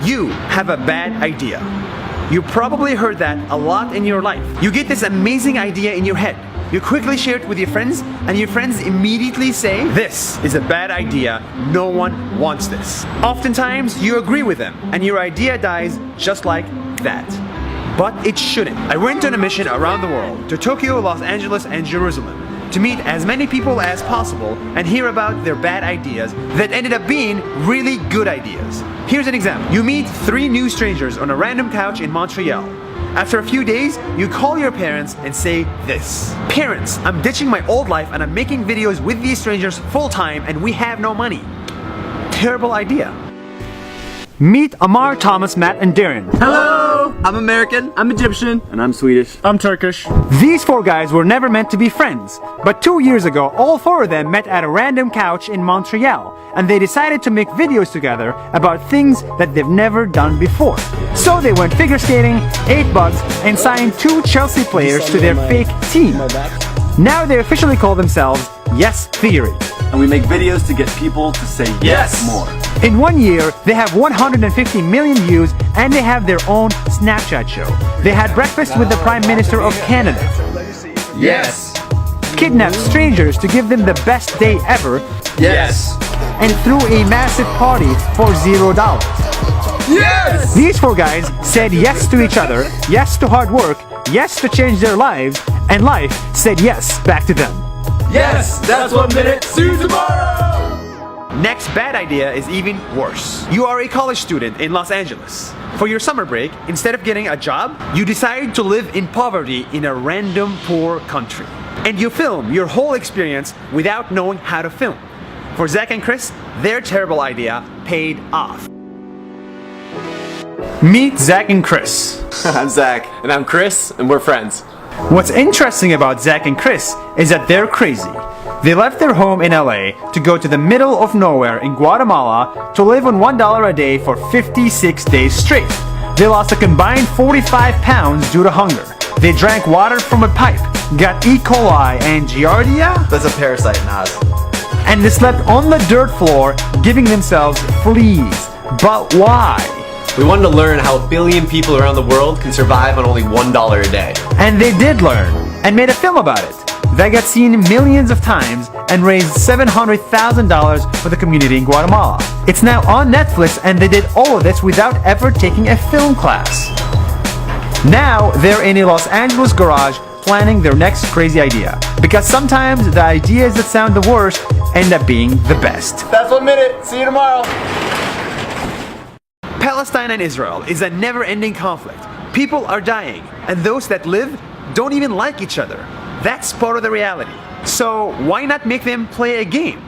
You have a bad idea. You probably heard that a lot in your life. You get this amazing idea in your head. You quickly share it with your friends, and your friends immediately say, "This is a bad idea. No one wants this." Oftentimes, you agree with them, and your idea dies just like that. But it shouldn't. I went on a mission around the world, to Tokyo, Los Angeles, and Jerusalem, to meet as many people as possible and hear about their bad ideas that ended up being really good ideas. Here's an example. You meet 3 new strangers on a random couch in Montreal. After a few days, you call your parents and say this: "Parents, I'm ditching my old life and I'm making videos with these strangers full time and we have no money." Terrible idea. Meet Amar, Thomas, Matt, and Darren. Hello! I'm American. I'm Egyptian. And I'm Swedish. I'm Turkish. These 4 guys were never meant to be friends, but 2 years ago, all 4 of them met at a random couch in Montreal, and they decided to make videos together about things that they've never done before. So they went figure skating, ate bugs, and signed 2 Chelsea players to their fake team. Now they officially call themselves Yes Theory. And we make videos to get people to say yes more. In 1 year, they have 150 million views and they have their own Snapchat show. They had breakfast with the Prime Minister of Canada. Yes. Kidnapped strangers to give them the best day ever. Yes. And threw a massive party for $0. Yes! These 4 guys said yes to each other, yes to hard work, yes to change their lives, and life said yes back to them. Yes! That's 1 minute. See you tomorrow! Next bad idea is even worse. You are a college student in Los Angeles. For your summer break, instead of getting a job, you decide to live in poverty in a random poor country. And you film your whole experience without knowing how to film. For Zach and Chris, their terrible idea paid off. Meet Zach and Chris. I'm Zach. And I'm Chris, and we're friends. What's interesting about Zach and Chris is that they're crazy. They left their home in LA to go to the middle of nowhere in Guatemala to live on $1 a day for 56 days straight. They lost a combined 45 pounds due to hunger. They drank water from a pipe, got E. coli and Giardia, That's a parasite, Nas. and they slept on the dirt floor, giving themselves fleas. But why? We wanted to learn how 1 billion people around the world can survive on only $1 a day. And they did learn, and made a film about it. That got seen millions of times and raised $700,000 for the community in Guatemala. It's now on Netflix, and they did all of this without ever taking a film class. Now they're in a Los Angeles garage planning their next crazy idea. Because sometimes the ideas that sound the worst end up being the best. That's 1 minute. See you tomorrow. Palestine and Israel is a never-ending conflict. People are dying, and those that live don't even like each other. That's part of the reality. So why not make them play a game?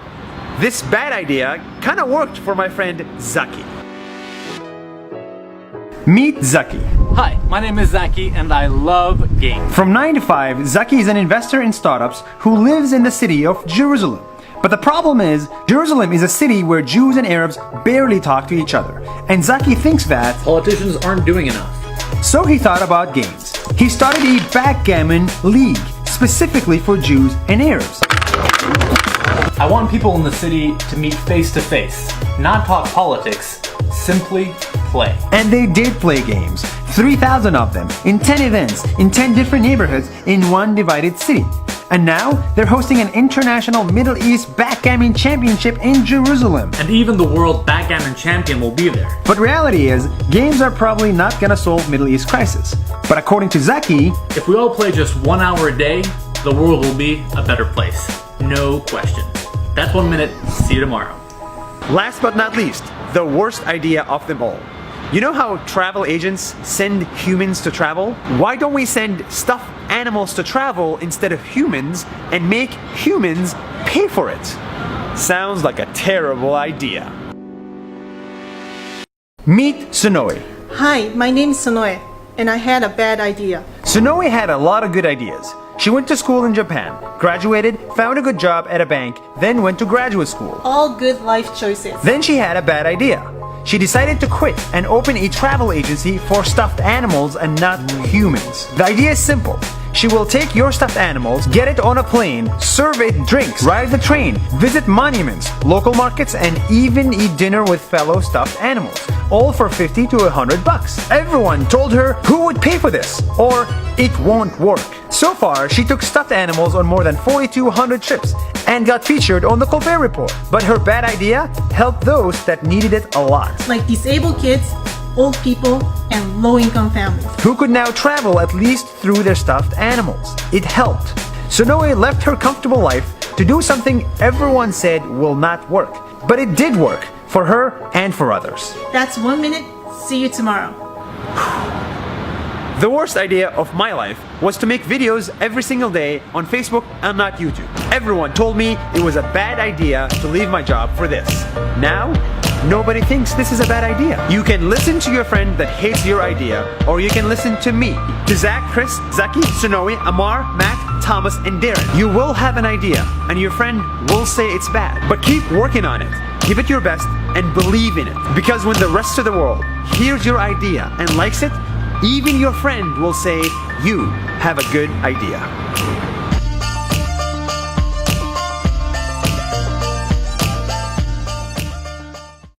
This bad idea kind of worked for my friend Zaki. Meet Zaki. Hi, my name is Zaki and I love games. From 9 to 5, Zaki is an investor in startups who lives in the city of Jerusalem. But the problem is, Jerusalem is a city where Jews and Arabs barely talk to each other. And Zaki thinks that Politicians aren't doing enough. so he thought about games. He started a backgammon league, specifically for Jews and Arabs. I want people in the city to meet face to face, not talk politics, simply play. And they did play games, 3,000 of them, in 10 events, in 10 different neighborhoods, in one divided city. And now, they're hosting an international Middle East backgammon championship in Jerusalem. And even the world backgammon champion will be there. But reality is, games are probably not gonna solve Middle East crisis. But according to Zaki, If we all play just 1 hour a day, the world will be a better place. No question. That's 1 minute. See you tomorrow. last but not least, the worst idea of them all. You know how travel agents send humans to travel? Why don't we send stuffed animals to travel instead of humans and make humans pay for it? Sounds like a terrible idea. Meet Sonoe. Hi, my name is Sonoe, and I had a bad idea. Sonoe had a lot of good ideas. She went to school in Japan, graduated, found a good job at a bank, then went to graduate school. All good life choices. Then she had a bad idea. She decided to quit and open a travel agency for stuffed animals and not humans. The idea is simple. She will take your stuffed animals, get it on a plane, serve it drinks, ride the train, visit monuments, local markets, and even eat dinner with fellow stuffed animals. All for 50 to 100 bucks. Everyone told her who would pay for this, or it won't work. So far, she took stuffed animals on more than 4,200 trips and got featured on the Colbert Report. But her bad idea helped those that needed it a lot, like disabled kids, old people, and low-income families. who could now travel at least through their stuffed animals. It helped. Sonoe left her comfortable life to do something everyone said will not work. But it did work for her and for others. That's 1 minute. See you tomorrow. The worst idea of my life was to make videos every single day on Facebook and not YouTube. Everyone told me it was a bad idea to leave my job for this. Now, nobody thinks this is a bad idea. You can listen to your friend that hates your idea, or you can listen to me, to Zach, Chris, Zaki, Sonoe, Amar, Matt, Thomas, and Darren. You will have an idea, and your friend will say it's bad. But keep working on it. Give it your best and believe in it. Because when the rest of the world hears your idea and likes it, even your friend will say you have a good idea.